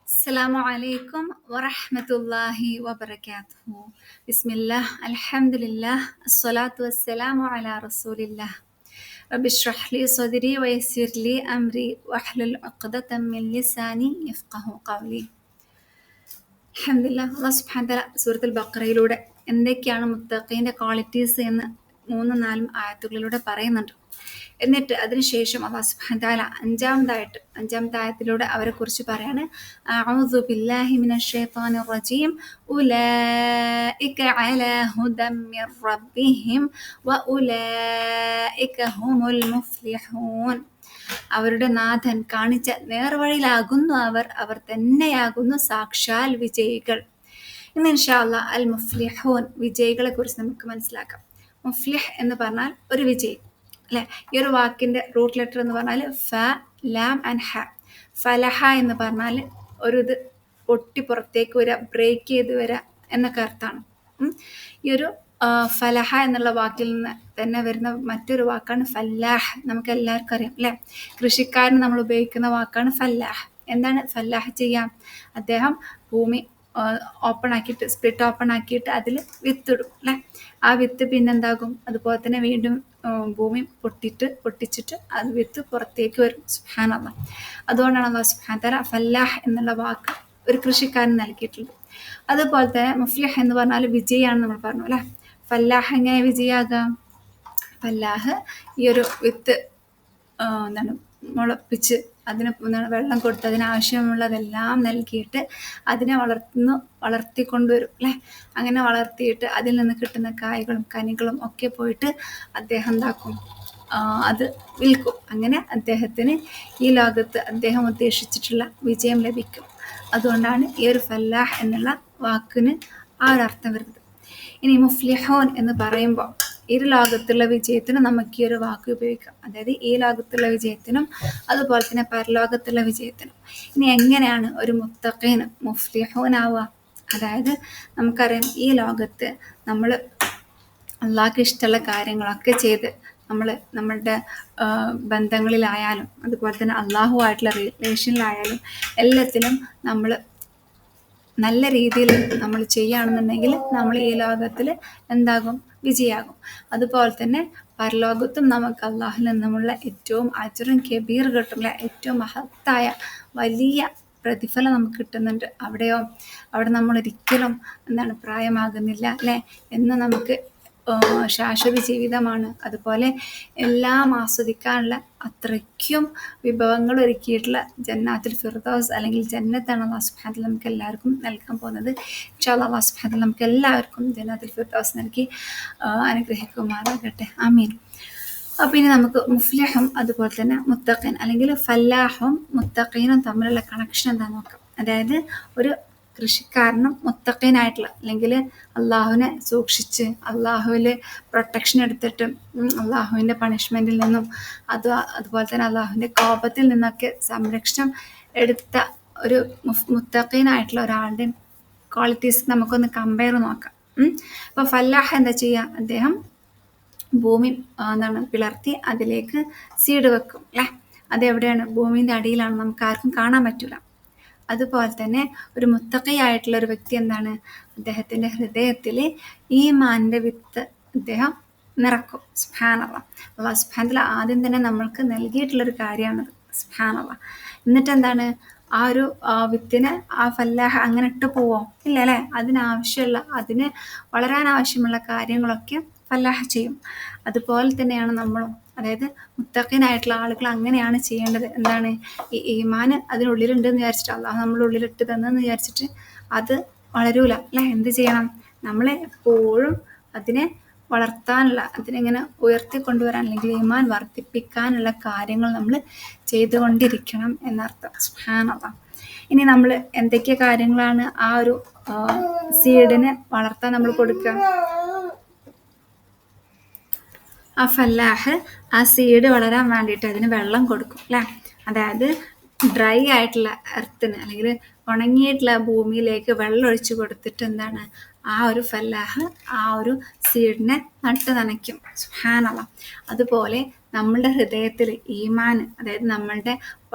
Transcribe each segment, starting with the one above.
السلام عليكم ورحمة الله وبركاته. بسم الله الحمد لله الصلاة والسلام على رسول الله. رب اشرح لي صدري ويسر لي أمري واحلل عقدة من لساني يفقه قولي. അൽഹംദുലില്ലാഹ്. അല്ലാഹു സുബ്ഹാനഹു വ തആല സൂറത്തുൽ ബഖറയിലൂടെ എന്തൊക്കെയാണ് മുത്തഖീന്റെ ക്വാളിറ്റീസ് എന്ന് 3-4 ആയത്തുകളിലൂടെ പറയുന്നുണ്ട്. എന്നിട്ട് അതിനുശേഷം അല്ലാഹു സുബ്ഹാനഹു വ തആല അഞ്ചാമത്തെ ആയത്തിലൂടെ അവരെ കുറിച്ച് പറയാണ്, അഊദു ബില്ലാഹി മിനശ് ശൈത്വാനിർ റജീം ഉലൈക അലാ ഹുദം മിർ റബ്ബിഹിം വ ഉലൈക ഹുമുൽ മുഫ്ലിഹൂൻ. അവരുടെ നാഥൻ കാണിച്ച നേർവഴിയിലാകുന്നു അവർ തന്നെയാകുന്നു സാക്ഷാൽ വിജയികൾ. ഇന്ന് ഇൻഷാ അല്ലാഹ് അൽ മുഫ്ലിഹൂൻ, വിജയികളെ കുറിച്ച് നമുക്ക് മനസ്സിലാക്കാം. മുഫ്ലിഹ് എന്ന് പറഞ്ഞാൽ ഒരു വിജയി അല്ലെ. ഈ ഒരു വാക്കിന്റെ റൂട്ട് ലെറ്റർ എന്ന് പറഞ്ഞാൽ ഫ, ലാം ആൻഡ് ഹ. ഫലഹ എന്ന് പറഞ്ഞാൽ ഒരു ഇത് പൊട്ടി പുറത്തേക്ക് വരിക, ബ്രേക്ക് ചെയ്ത് വരിക എന്നൊക്കെ അർത്ഥമാണ്. ഈ ഒരു ഫലഹ എന്നുള്ള വാക്കിൽ നിന്ന് തന്നെ വരുന്ന മറ്റൊരു വാക്കാണ് ഫല്ലാഹ്. നമുക്ക് എല്ലാവർക്കും അറിയാം അല്ലെ. കൃഷിക്കാരന് നമ്മൾ ഉപയോഗിക്കുന്ന വാക്കാണ് ഫല്ലാഹ്. എന്താണ് ഫല്ലാഹ് ചെയ്യാം? അദ്ദേഹം ഭൂമി ഓപ്പൺ ആക്കിയിട്ട്, സ്പ്ലിറ്റ് ഓപ്പൺ ആക്കിയിട്ട് അതിൽ വിത്തിടും അല്ലെ. ആ വിത്ത് പിന്നെന്താകും? അതുപോലെ തന്നെ വീണ്ടും ഭൂമി പൊട്ടിച്ചിട്ട് അത് വിത്ത് പുറത്തേക്ക് വരും. സുബ്ഹാനല്ലാഹ്. അതുകൊണ്ടാണ് അല്ലാഹു സുബ്ഹാനഹു വ തആല ഫല്ലാഹ് എന്നുള്ള വാക്ക് ഒരു കൃഷിക്കാരൻ നൽകിയിട്ടുള്ളത്. അതുപോലെ തന്നെ മുഫ്ലിഹ് എന്ന് പറഞ്ഞാൽ വിജയാണ് നമ്മൾ പറഞ്ഞു അല്ലെ. ഫല്ലാഹ് എങ്ങനെ വിജയാകാം? ഫല്ലാഹ് ഈ ഒരു വിത്ത് മുളപ്പിച്ച് അതിന് വെള്ളം കൊടുത്ത് അതിനാവശ്യമുള്ളതെല്ലാം നൽകിയിട്ട് അതിനെ വളർത്തിക്കൊണ്ടുവരും അല്ലെ. അങ്ങനെ വളർത്തിയിട്ട് അതിൽ നിന്ന് കിട്ടുന്ന കായ്കളും കനികളും ഒക്കെ പോയിട്ട് അദ്ദേഹം എന്താക്കും? അത് വിൽക്കും. അങ്ങനെ അദ്ദേഹത്തിന് ഈ ലോകത്ത് അദ്ദേഹം ഉദ്ദേശിച്ചിട്ടുള്ള വിജയം ലഭിക്കും. അതുകൊണ്ടാണ് ഈ ഒരു ഫല്ലാഹ് എന്നുള്ള വാക്കിന് ആ ഒരു അർത്ഥം വരുന്നത്. ഇനി മുഫ്ലിഹൂൻ എന്ന് പറയുമ്പോൾ ഈ ലോകത്തുള്ള വിജയത്തിനും നമുക്ക് ഈ ഒരു വാക്ക് ഉപയോഗിക്കാം. അതായത് ഈ ലോകത്തുള്ള വിജയത്തിനും അതുപോലെ തന്നെ പരലോകത്തുള്ള വിജയത്തിനും. ഇനി എങ്ങനെയാണ് ഒരു മുത്തഖീൻ മുഫ്ലിഹൂൻ ആവുക? അതായത് നമുക്കറിയാം, ഈ ലോകത്ത് നമ്മൾ അള്ളാഹ്ക്ക് ഇഷ്ടമുള്ള കാര്യങ്ങളൊക്കെ ചെയ്ത് നമ്മളുടെ ബന്ധങ്ങളിലായാലും അതുപോലെ തന്നെ അള്ളാഹുവായിട്ടുള്ള റിലേഷനിലായാലും എല്ലാത്തിലും നമ്മൾ നല്ല രീതിയിൽ നമ്മൾ ചെയ്യുകയാണെന്നുണ്ടെങ്കിൽ നമ്മൾ ഈ ലോകത്തിൽ എന്താകും? വിജയാകും. അതുപോലെ തന്നെ പരലോകത്തും നമുക്ക് അള്ളാഹുൽ നിന്നുമുള്ള ഏറ്റവും അജ്റുൻ കബീർ കിട്ടും, ഏറ്റവും മഹത്തായ വലിയ പ്രതിഫലം നമുക്ക് കിട്ടുന്നുണ്ട്. അവിടെ നമ്മൾ ഒരിക്കലും പ്രായമാകുന്നില്ല അല്ലെ. എന്ന് നമുക്ക് ശാശ്വത ജീവിതമാണ്. അതുപോലെ എല്ലാം ആസ്വദിക്കാനുള്ള അത്രയ്ക്കും വിഭവങ്ങൾ ഒരുക്കിയിട്ടുള്ള ജന്നാത്തുൽ ഫിർദൗസ് അല്ലെങ്കിൽ ജന്നത്താണ് അല്ലാഹു സുബ്ഹാനഹു വ തആല നമുക്ക് എല്ലാവർക്കും നൽകാൻ പോകുന്നത്. ഇൻഷാ അല്ലാഹ് അല്ലാഹു സുബ്ഹാനഹു വ തആല നമുക്ക് എല്ലാവർക്കും ജന്നാത്തുൽ ഫിർദൗസ് നൽകി അനുഗ്രഹിക്കുമാറാകട്ടെ. ആമീൻ. അപ്പോൾ ഇനി നമുക്ക് മുഫ്ലിഹും അതുപോലെ തന്നെ മുത്തഖീൻ അല്ലെങ്കിൽ ഫല്ലാഹും മുത്തഖീനും തമ്മിലുള്ള കണക്ഷൻ എന്താണെന്ന് നോക്കാം. അതായത് ഒരു കൃഷിക്കാരനും മുത്തഖീനായിട്ടുള്ള അല്ലെങ്കിൽ അള്ളാഹുവിനെ സൂക്ഷിച്ച് അള്ളാഹുവിൽ പ്രൊട്ടക്ഷൻ എടുത്തിട്ട് അള്ളാഹുവിൻ്റെ പണിഷ്മെൻറ്റിൽ നിന്നും അതുപോലെ തന്നെ അള്ളാഹുവിൻ്റെ കോപത്തിൽ നിന്നൊക്കെ സംരക്ഷണം എടുത്ത ഒരു മുത്തഖീനായിട്ടുള്ള ഒരാളുടെ ക്വാളിറ്റീസ് നമുക്കൊന്ന് കമ്പയർ നോക്കാം. അപ്പോൾ ഫല്ലാഹ് എന്താ ചെയ്യുക? അദ്ദേഹം ഭൂമി പിളർത്തി അതിലേക്ക് സീഡ് വെക്കും അല്ലേ. അതെവിടെയാണ്? ഭൂമിൻ്റെ അടിയിലാണ്, നമുക്ക് ആർക്കും കാണാൻ പറ്റൂല. അതുപോലെ തന്നെ ഒരു മുത്തഖിയായിട്ടുള്ള ഒരു വ്യക്തി എന്താണ്? അദ്ദേഹത്തിൻ്റെ ഹൃദയത്തിൽ ഈമാനിൻ്റെ വിത്ത് അദ്ദേഹം നിറക്കും. സുബ്ഹാനല്ലാഹ്. അല്ലാഹു സുബ്ഹാനഹു വ തആല ആദ്യം തന്നെ നമ്മൾക്ക് നൽകിയിട്ടുള്ളൊരു കാര്യമാണത്. സുബ്ഹാനല്ലാഹ്. എന്നിട്ട് എന്താണ്? ആ ഒരു വിത്തിനെ ആ ഫല്ലാഹ് അങ്ങനെ ഇട്ട് പോവോ? ഇല്ല അല്ലേ. അതിന് വളരാൻ ആവശ്യമുള്ള കാര്യങ്ങളൊക്കെ ഫല്ലാഹ് ചെയ്യും. അതുപോലെ തന്നെയാണ് നമ്മളും. അതായത് മുത്തഖീനായിട്ടുള്ള ആളുകൾ അങ്ങനെയാണ് ചെയ്യേണ്ടത്. എന്താണ്? ഈ ഈമാൻ അതിനുള്ളിലുണ്ടെന്ന് വിചാരിച്ചിട്ട് അള്ളാഹു നമ്മുടെ ഉള്ളിലിട്ട് തന്നെന്ന് വിചാരിച്ചിട്ട് അത് വളരൂല അല്ലേ. എന്ത് ചെയ്യണം? നമ്മളെ എപ്പോഴും അതിനെ വളർത്താനുള്ള, അതിനെങ്ങനെ ഉയർത്തിക്കൊണ്ടുവരാൻ അല്ലെങ്കിൽ ഈമാൻ വർദ്ധിപ്പിക്കാനുള്ള കാര്യങ്ങൾ നമ്മൾ ചെയ്തുകൊണ്ടിരിക്കണം എന്നർത്ഥം. സുബ്ഹാനല്ലാഹ്. ഇനി നമ്മൾ എന്തൊക്കെ കാര്യങ്ങളാണ് ആ ഒരു സീഡിനെ വളർത്താൻ നമ്മൾ കൊടുക്കുക? ആ ഫല്ലാഹ് ആ സീഡ് വളരാൻ വേണ്ടിയിട്ട് അതിന് വെള്ളം കൊടുക്കും അല്ലേ. അതായത് ഡ്രൈ ആയിട്ടുള്ള എർത്തിന് അല്ലെങ്കിൽ ഉണങ്ങിയിട്ടുള്ള ഭൂമിയിലേക്ക് വെള്ളം ഒഴിച്ചു കൊടുത്തിട്ട് എന്താണ്? ആ ഒരു ഫല്ലാഹ് ആ ഒരു സീഡിനെ നട്ട് നനയ്ക്കും. സുബ്ഹാനല്ലാഹ്. അതുപോലെ നമ്മളുടെ ഹൃദയത്തിൽ ഈമാൻ, അതായത് നമ്മളുടെ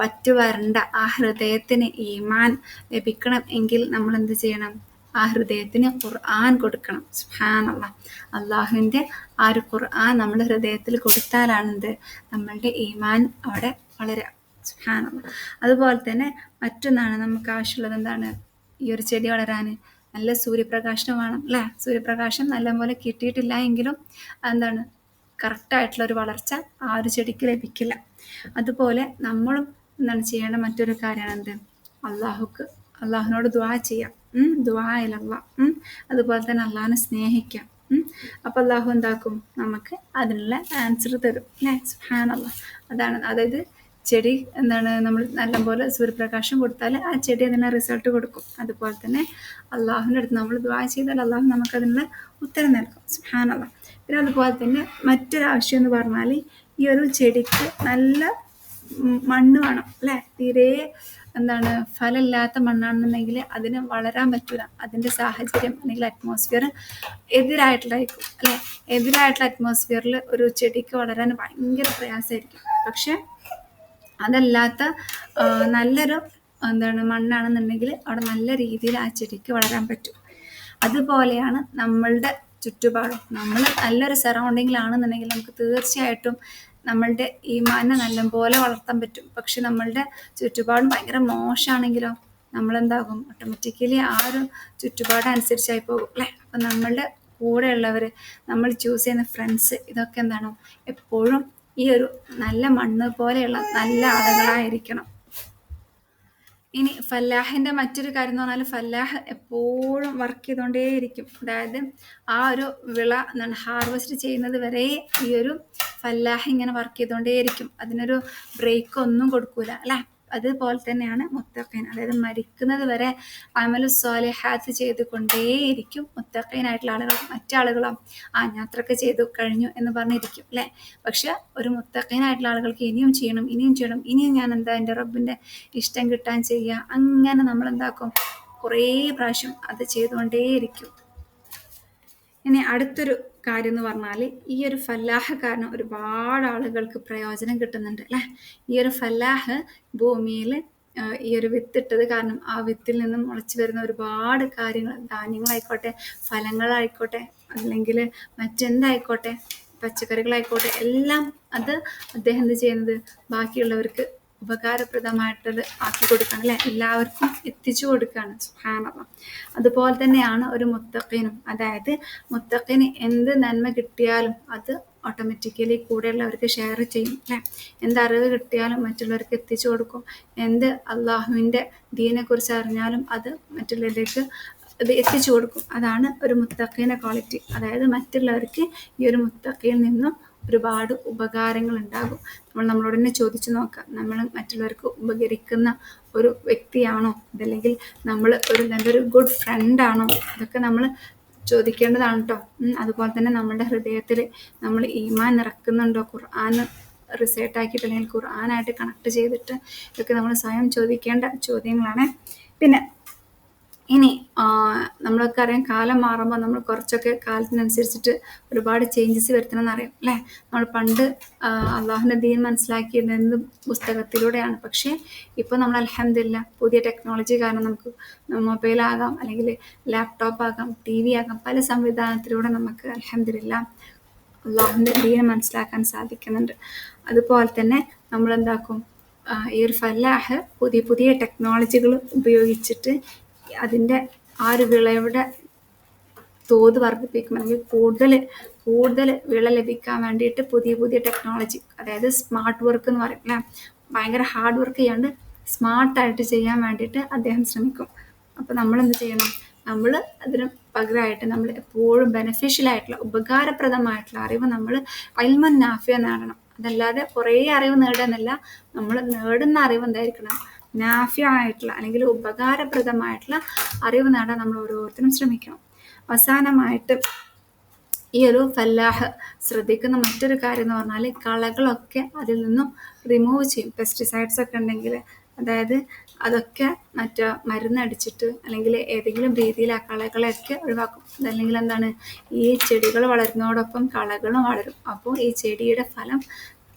വരണ്ട ആ ഹൃദയത്തിന് ഈമാൻ ലഭിക്കണം എങ്കിൽ നമ്മൾ എന്ത് ചെയ്യണം? ആ ഹൃദയത്തിന് ഖുർആൻ കൊടുക്കണം. സുബ്ഹാനല്ലാഹ്. അള്ളാഹുവിൻ്റെ ആ ഒരു ഖുർആൻ നമ്മുടെ ഹൃദയത്തിൽ കൊടുത്താലാണെന്ത്? നമ്മളുടെ ഈമാൻ അവിടെ വളരുക. സുബ്ഹാനല്ലാഹ്. അതുപോലെ തന്നെ മറ്റൊന്നാണ് നമുക്ക് ആവശ്യമുള്ളത്. എന്താണ്? ഈ ഒരു ചെടി വളരാൻ നല്ല സൂര്യപ്രകാശം വേണം അല്ലേ? സൂര്യപ്രകാശം നല്ലപോലെ കിട്ടിയിട്ടില്ല എങ്കിലും എന്താണ്, കറക്റ്റായിട്ടുള്ള ഒരു വളർച്ച ആ ഒരു ചെടിക്ക് ലഭിക്കില്ല. അതുപോലെ നമ്മളും എന്താണ് ചെയ്യേണ്ട മറ്റൊരു കാര്യമാണ് എന്ത്? അള്ളാഹുവിനോട് ദുആ ചെയ്യാം. ദുആ ഇലല്ലാഹ്. അതുപോലെ തന്നെ അള്ളാഹിനെ സ്നേഹിക്കാം. അപ്പം അള്ളാഹു എന്താക്കും? നമുക്ക് അതിനുള്ള ആൻസർ തരും അല്ലേ? സുബ്ഹാനല്ലാഹ്. അതാണ്, അതായത് ചെടി എന്താണ്, നമ്മൾ നല്ലപോലെ സൂര്യപ്രകാശം കൊടുത്താൽ ആ ചെടി അതിന് റിസൾട്ട് കൊടുക്കും. അതുപോലെ തന്നെ അള്ളാഹുവിൻ്റെ അടുത്ത് നമ്മൾ ദുആ ചെയ്താൽ അള്ളാഹു നമുക്ക് അതിനുള്ള ഉത്തരം നൽകും. സുബ്ഹാനല്ലാഹ്. പിന്നെ അതുപോലെ തന്നെ മറ്റൊരാവശ്യം എന്ന് പറഞ്ഞാൽ ഈ ഒരു ചെടിക്ക് നല്ല മണ്ണ് വേണം അല്ലേ? തീരെ എന്താണ് ഫലമില്ലാത്ത മണ്ണാണെന്നുണ്ടെങ്കിൽ അതിന് വളരാൻ പറ്റില്ല. അതിൻ്റെ സാഹചര്യം അല്ലെങ്കിൽ അറ്റ്മോസ്ഫിയർ എതിരായിട്ടുള്ളതായിരിക്കും അല്ലേ? എതിരായിട്ടുള്ള അറ്റ്മോസ്ഫിയറിൽ ഒരു ചെടിക്ക് വളരാൻ ഭയങ്കര പ്രയാസമായിരിക്കും. പക്ഷെ അതല്ലാത്ത നല്ലൊരു എന്താണ് മണ്ണാണെന്നുണ്ടെങ്കിൽ അവിടെ നല്ല രീതിയിൽ ആ ചെടിക്ക് വളരാൻ പറ്റും. അതുപോലെയാണ് നമ്മളുടെ ചുറ്റുപാടും. നമ്മൾ നല്ലൊരു സറൗണ്ടിങ്ങിലാണെന്നുണ്ടെങ്കിൽ നമുക്ക് തീർച്ചയായിട്ടും നമ്മളുടെ ഈമാനെ നല്ലപോലെ വളർത്താൻ പറ്റും. പക്ഷെ നമ്മളുടെ ചുറ്റുപാടും ഭയങ്കര മോശമാണെങ്കിലോ നമ്മളെന്താകും? ഓട്ടോമാറ്റിക്കലി ആ ഒരു ചുറ്റുപാട് അനുസരിച്ചായി പോകും അല്ലേ? അപ്പം നമ്മളുടെ കൂടെയുള്ളവർ, നമ്മൾ ചൂസ് ചെയ്യുന്ന ഫ്രണ്ട്സ്, ഇതൊക്കെ എന്താണോ എപ്പോഴും ഈ ഒരു നല്ല മണ്ണ് പോലെയുള്ള നല്ല ആളുകളായിരിക്കണം. ഇനി ഫല്ലാഹിൻ്റെ മറ്റൊരു കാര്യം എന്ന് പറഞ്ഞാൽ ഫല്ലാഹ് എപ്പോഴും വർക്ക് ചെയ്തുകൊണ്ടേയിരിക്കും. അതായത് ആ ഒരു വിള എന്താണ് ഹാർവെസ്റ്റ് ചെയ്യുന്നത് വരെ ഈ ഒരു ഫല്ലാഹ് ഇങ്ങനെ വർക്ക് ചെയ്തുകൊണ്ടേയിരിക്കും. അതിനൊരു ബ്രേക്ക് ഒന്നും കൊടുക്കൂല അല്ലേ? അതുപോലെ തന്നെയാണ് മുത്തഖീൻ. അതായത് മരിക്കുന്നത് വരെ അമലു സ്വാലിഹാത്ത് ചെയ്തുകൊണ്ടേയിരിക്കും മുത്തഖീനായിട്ടുള്ള ആളുകൾ. മറ്റാളുകളോ ഞാൻ അത്രയൊക്കെ ചെയ്തു കഴിഞ്ഞു എന്ന് പറഞ്ഞിരിക്കും അല്ലേ? പക്ഷെ ഒരു മുത്തഖീനായിട്ടുള്ള ആളുകൾക്ക് ഇനിയും ചെയ്യണം, ഇനിയും ഞാൻ എന്താ എൻ്റെ റബ്ബിൻ്റെ ഇഷ്ടം കിട്ടാൻ ചെയ്യുക. അങ്ങനെ നമ്മൾ എന്താക്കും? കുറേ പ്രാവശ്യം അത് ചെയ്തുകൊണ്ടേയിരിക്കും. ഇനി അടുത്തൊരു കാര്യം എന്ന് പറഞ്ഞാൽ ഈ ഒരു ഫല്ലാഹ് കാരണം ഒരുപാട് ആളുകൾക്ക് പ്രയോജനം കിട്ടുന്നുണ്ട് അല്ലേ? ഈ ഒരു ഫല്ലാഹ് ഭൂമിയിൽ ഈ ഒരു വിത്തിട്ടത് കാരണം ആ വിത്തിൽ നിന്നും മുളച്ചു വരുന്ന ഒരുപാട് കാര്യങ്ങൾ, ധാന്യങ്ങളായിക്കോട്ടെ, ഫലങ്ങളായിക്കോട്ടെ, അല്ലെങ്കിൽ മറ്റെന്തായിക്കോട്ടെ, പച്ചക്കറികളായിക്കോട്ടെ, എല്ലാം അത് അദ്ദേഹം എന്ത് ചെയ്യുന്നത്? ബാക്കിയുള്ളവർക്ക് ഉപകാരപ്രദമായിട്ടത് ആക്കി കൊടുക്കണം അല്ലേ? എല്ലാവർക്കും എത്തിച്ചു കൊടുക്കുകയാണ്. സുബ്ഹാനല്ലാഹ്. അതുപോലെ തന്നെയാണ് ഒരു മുത്തഖീനും. അതായത് മുത്തഖീന് എന്ത് നന്മ കിട്ടിയാലും അത് ഓട്ടോമാറ്റിക്കലി കൂടെയുള്ളവർക്ക് ഷെയർ ചെയ്യും അല്ലേ? എന്ത് അറിവ് കിട്ടിയാലും മറ്റുള്ളവർക്ക് എത്തിച്ചു കൊടുക്കും. എന്ത് അള്ളാഹുവിൻ്റെ ദീനെക്കുറിച്ച് അറിഞ്ഞാലും അത് മറ്റുള്ളവരിലേക്ക് ഇത് എത്തിച്ചു കൊടുക്കും. അതാണ് ഒരു മുത്തഖീൻ്റെ ക്വാളിറ്റി. അതായത് മറ്റുള്ളവർക്ക് ഈ ഒരു മുത്തഖീൽ നിന്നും ഒരുപാട് ഉപകാരങ്ങൾ ഉണ്ടാകും. നമ്മളോട് തന്നെ ചോദിച്ചു നോക്കാം, നമ്മൾ മറ്റുള്ളവർക്ക് ഉപകരിക്കുന്ന ഒരു വ്യക്തിയാണോ? അതല്ലെങ്കിൽ നമ്മൾ നല്ലൊരു ഗുഡ് ഫ്രണ്ടാണോ? ഇതൊക്കെ നമ്മൾ ചോദിക്കേണ്ടതാണ് കേട്ടോ. അതുപോലെ തന്നെ നമ്മളുടെ ഹൃദയത്തിൽ നമ്മൾ ഈമാൻ നിറക്കുന്നുണ്ടോ? ഖുർആൻ റിസൈറ്റ് ആക്കിയിട്ട് അല്ലെങ്കിൽ ഖുർആനായിട്ട് കണക്ട് ചെയ്തിട്ട്, ഇതൊക്കെ നമ്മൾ സ്വയം ചോദിക്കേണ്ട ചോദ്യങ്ങളാണ്. പിന്നെ ഇനി നമ്മളൊക്കെ അറിയാം, കാലം മാറുമ്പോൾ നമ്മൾ കുറച്ചൊക്കെ കാലത്തിനനുസരിച്ചിട്ട് ഒരുപാട് ചേഞ്ചസ് വരുത്തണം എന്നറിയാം അല്ലേ? നമ്മൾ പണ്ട് അള്ളാഹുവിൻ്റെ ദീൻ മനസ്സിലാക്കിയിരുന്നത് പുസ്തകത്തിലൂടെയാണ്. പക്ഷേ ഇപ്പോൾ നമ്മൾ അൽഹംദുലില്ലാഹ് പുതിയ ടെക്നോളജി കാരണം നമുക്ക് മൊബൈലാകാം, അല്ലെങ്കിൽ ലാപ്ടോപ്പ് ആകാം, TV ആകാം, പല സംവിധാനത്തിലൂടെ നമുക്ക് അൽഹംദുലില്ലാഹ് അള്ളാഹുവിൻ്റെ ദീൻ മനസ്സിലാക്കാൻ സാധിക്കുന്നുണ്ട്. അതുപോലെ തന്നെ നമ്മളെന്താക്കും? ഈ ഒരു ഫല്ലാഹ് പുതിയ പുതിയ ടെക്നോളജികൾ ഉപയോഗിച്ചിട്ട് അതിൻ്റെ ആ ഒരു വിളയുടെ തോത് വർദ്ധിപ്പിക്കും, അല്ലെങ്കിൽ കൂടുതൽ വിള ലഭിക്കാൻ വേണ്ടിയിട്ട് പുതിയ പുതിയ ടെക്നോളജി, അതായത് സ്മാർട്ട് വർക്ക് എന്ന് പറയും അല്ലേ? ഭയങ്കര ഹാർഡ് വർക്ക് ചെയ്യാണ്ട് സ്മാർട്ടായിട്ട് ചെയ്യാൻ വേണ്ടിയിട്ട് അദ്ദേഹം ശ്രമിക്കും. അപ്പോൾ നമ്മൾ എന്ത് ചെയ്യണം? നമ്മൾ അതിന് പകരമായിട്ട് നമ്മൾ എപ്പോഴും ബെനഫിഷ്യലായിട്ടുള്ള ഉപകാരപ്രദമായിട്ടുള്ള അറിവ് നമ്മൾ ഇൽമുൻ നാഫിഅ നേടണം. അതല്ലാതെ കുറേ അറിവ് നേടുകയെന്നല്ല, നമ്മൾ നേടുന്ന അറിവ് എന്തായിരിക്കണം? നാഫിഅ ആയിട്ടുള്ള അല്ലെങ്കിൽ ഉപകാരപ്രദമായിട്ടുള്ള അറിവ് നേടാൻ നമ്മൾ ഓരോരുത്തരും ശ്രമിക്കണം. അവസാനമായിട്ട് ഈ ഒരു ഫല്ലാഹ് ശ്രദ്ധിക്കുന്ന മറ്റൊരു കാര്യം എന്ന് പറഞ്ഞാൽ കളകളൊക്കെ അതിൽ നിന്നും റിമൂവ് ചെയ്യും. പെസ്റ്റിസൈഡ്സ് ഒക്കെ ഉണ്ടെങ്കിൽ, അതായത് അതൊക്കെ മരുന്നടിച്ചിട്ട് അല്ലെങ്കിൽ ഏതെങ്കിലും രീതിയിൽ ആ കളകളെയൊക്കെ ഒഴിവാക്കും. അതല്ലെങ്കിൽ എന്താണ്? ഈ ചെടികൾ വളരുന്നതോടൊപ്പം കളകളും വളരും. അപ്പോൾ ഈ ചെടിയുടെ ഫലം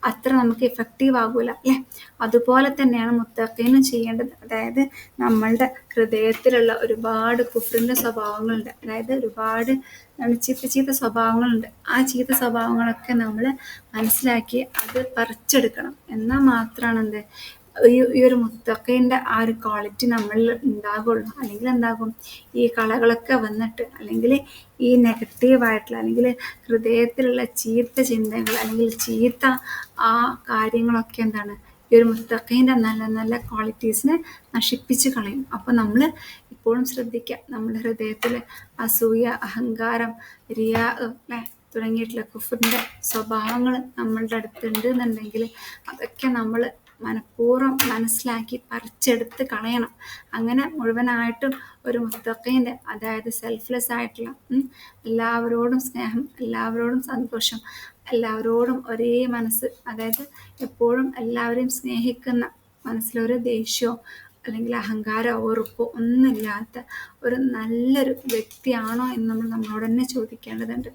അത്ര നമുക്ക് എഫക്റ്റീവ് ആകൂല അല്ലേ? അതുപോലെ തന്നെയാണ് മുത്തഖീനും ചെയ്യേണ്ടത്. അതായത് നമ്മളുടെ ഹൃദയത്തിലുള്ള ഒരുപാട് കുഫ്രിൻ്റെ സ്വഭാവങ്ങളുണ്ട്, അതായത് ഒരുപാട് ചീത്ത സ്വഭാവങ്ങളുണ്ട്. ആ ചീത്ത സ്വഭാവങ്ങളൊക്കെ നമ്മൾ മനസ്സിലാക്കി അത് പറിച്ചെടുക്കണം. എന്നാൽ മാത്രമാണ് എന്ത് ഈ ഒരു മുത്തഖീൻ്റെ ആ ഒരു ക്വാളിറ്റി നമ്മളിൽ ഉണ്ടാകുള്ളൂ. അല്ലെങ്കിൽ എന്താകും, ഈ കളകളൊക്കെ വന്നിട്ട്, അല്ലെങ്കിൽ ഈ നെഗറ്റീവായിട്ടുള്ള അല്ലെങ്കിൽ ഹൃദയത്തിലുള്ള ചീത്ത ചിന്തകൾ അല്ലെങ്കിൽ ചീത്ത ആ കാര്യങ്ങളൊക്കെ എന്താണ് ഈ ഒരു മുത്തഖീൻ്റെ നല്ല നല്ല ക്വാളിറ്റീസിനെ നശിപ്പിച്ച് കളയും. അപ്പോൾ നമ്മൾ ഇപ്പോഴും ശ്രദ്ധിക്കുക, നമ്മുടെ ഹൃദയത്തിൽ അസൂയ, അഹങ്കാരം, റിയാ അല്ലേ തുടങ്ങിയിട്ടുള്ള കുഫറിൻ്റെ സ്വഭാവങ്ങൾ നമ്മളുടെ അടുത്തുണ്ട് എന്നുണ്ടെങ്കിൽ അതൊക്കെ നമ്മൾ മനഃപൂർവ്വം മനസ്സിലാക്കി പറിച്ചെടുത്ത് കളയണം. അങ്ങനെ മുഴുവനായിട്ടും ഒരു മുത്തഖീൻ്റെ, അതായത് സെൽഫ്ലെസ് ആയിട്ടുള്ള, എല്ലാവരോടും സ്നേഹം, എല്ലാവരോടും സന്തോഷം, എല്ലാവരോടും ഒരേ മനസ്സ്, അതായത് എപ്പോഴും എല്ലാവരെയും സ്നേഹിക്കുന്ന, മനസ്സിലൊരു ദേഷ്യമോ അല്ലെങ്കിൽ അഹങ്കാരമോ വെറുപ്പോ ഒന്നുമില്ലാത്ത ഒരു നല്ലൊരു വ്യക്തിയാണോ എന്ന് നമ്മളോട് തന്നെ ചോദിക്കേണ്ടതുണ്ട്.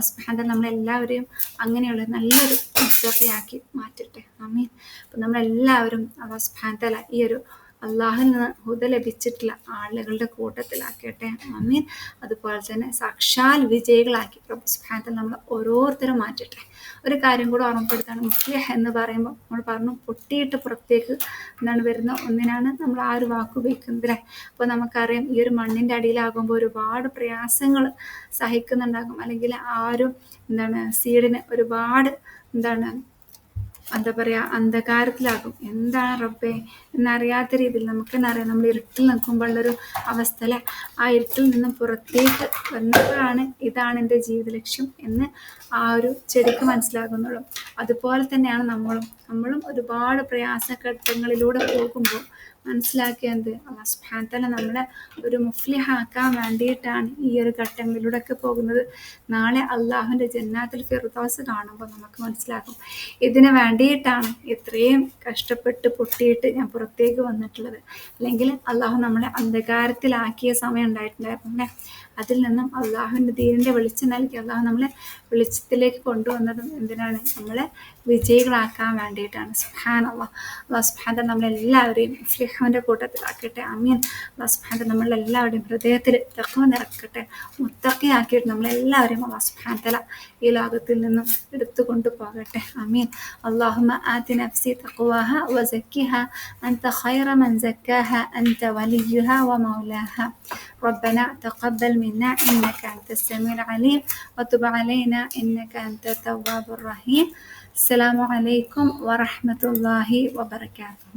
സുബ്ഹാനല്ലാഹ് നമ്മളെല്ലാവരെയും അങ്ങനെയുള്ള നല്ലൊരു മുത്തഖിയാക്കി മാറ്റട്ടെ. ആമീൻ. അപ്പം നമ്മളെല്ലാവരും അല്ലാഹു സുബ്ഹാനഹു തആല ഈ ഒരു അള്ളാഹുവിൽ നിന്ന് ഹുദ ലഭിച്ചിട്ടുള്ള ആളുകളുടെ കൂട്ടത്തിലാക്കട്ടെ. ആമീൻ. അതുപോലെ തന്നെ സാക്ഷാൽ വിജയികളാക്കി റബ്ബ് സുബ്ഹാനഹു തആല നമ്മൾ ഓരോരുത്തരും മാറ്റട്ടെ. ഒരു കാര്യം കൂടെ ഓർമ്മപ്പെടുത്താണ്, മുഫ്ലിഹ് എന്ന് പറയുമ്പോൾ നമ്മൾ പറഞ്ഞു പൊട്ടിയിട്ട് പുറത്തേക്ക് വരുന്ന ഒന്നിനാണ് നമ്മൾ ആ ഒരു വാക്ക് ഉപയോഗിക്കുന്നത് അല്ലേ? അപ്പോൾ നമുക്കറിയാം, ഈ ഒരു മണ്ണിൻ്റെ അടിയിലാകുമ്പോൾ ഒരുപാട് പ്രയാസങ്ങൾ സഹിക്കുന്നുണ്ടാകും, അല്ലെങ്കിൽ ആ ഒരു സീഡിന് ഒരുപാട് എന്താ പറയുക, അന്ധകാരത്തിലാകും. എന്താണ് റബ്ബേ എന്നറിയാത്ത രീതിയിൽ നമുക്ക് തന്നെ അറിയാം, നമ്മൾ ഇരുട്ടിൽ നിൽക്കുമ്പോഴുള്ളൊരു അവസ്ഥ അല്ലേ? ആ ഇരുട്ടിൽ നിന്നും പുറത്തേക്ക് വന്നപ്പോഴാണ് ഇതാണ് എൻ്റെ ജീവിത ലക്ഷ്യം എന്ന് ആ ഒരു ചെടിക്ക് മനസ്സിലാകുന്നുള്ളൂ. അതുപോലെ തന്നെയാണ് നമ്മളും ഒരുപാട് പ്രയാസഘട്ടങ്ങളിലൂടെ പോകുമ്പോൾ മനസ്സിലാക്കിയത് അല്ലാഹു സുബ്ഹാനഹു തആല നമ്മളെ ഒരു മുഫ്ലിഹാക്കാൻ വേണ്ടിയിട്ടാണ് ഈ ഒരു ഘട്ടങ്ങളിലൂടെ ഒക്കെ പോകുന്നത്. നാളെ അള്ളാഹുവിൻ്റെ ജന്നാത്തുൽ ഫിർദൗസ് കാണുമ്പോൾ നമുക്ക് മനസ്സിലാക്കും ഇതിന് വേണ്ടിയിട്ടാണ് ഇത്രയും കഷ്ടപ്പെട്ട് പൊട്ടിയിട്ട് ഞാൻ പുറത്തേക്ക് വന്നിട്ടുള്ളത്. അല്ലെങ്കിൽ അള്ളാഹു നമ്മളെ അന്ധകാരത്തിലാക്കിയ സമയം ഉണ്ടായിട്ടുണ്ടായിരുന്നു അല്ലേ? അതിൽ നിന്നും അള്ളാഹുവിൻ്റെ ദീനിൻ്റെ വെളിച്ചം നൽകി അള്ളാഹു നമ്മളെ വെളിച്ചത്തിലേക്ക് കൊണ്ടുവന്നതും എന്തിനാണ്? നമ്മളെ വിജയികളാക്കാൻ വേണ്ടിയിട്ടാണ്. സുബ്ഹാനല്ലാഹ്. അല്ലാഹു സുബ്ഹാനഹു തആല നമ്മളെല്ലാവരെയും മുഫ്ലിഹൂൻ്റെ കൂട്ടത്തിലാക്കട്ടെ. ആമീൻ. അല്ലാഹു സുബ്ഹാനഹു തആല നമ്മളെല്ലാവരുടെയും ഹൃദയത്തിൽ തഖ്വ നിറക്കട്ടെ. മുത്തഖിയാക്കിയിട്ട് നമ്മളെല്ലാവരെയും അല്ലാഹു സുബ്ഹാനഹു തആല ഈ ലോകത്തിൽ നിന്നും എടുത്തു കൊണ്ടുപോകട്ടെ. ആമീൻ. اللهم آت نفسي تقواها وزكها أنت خير من زكاها أنت وليها ومولاها. ربنا تقبل منا إنك أنت السميع العليم وتب علينا إنك أنت التواب الرحيم. السلام عليكم ورحمة الله وبركاته.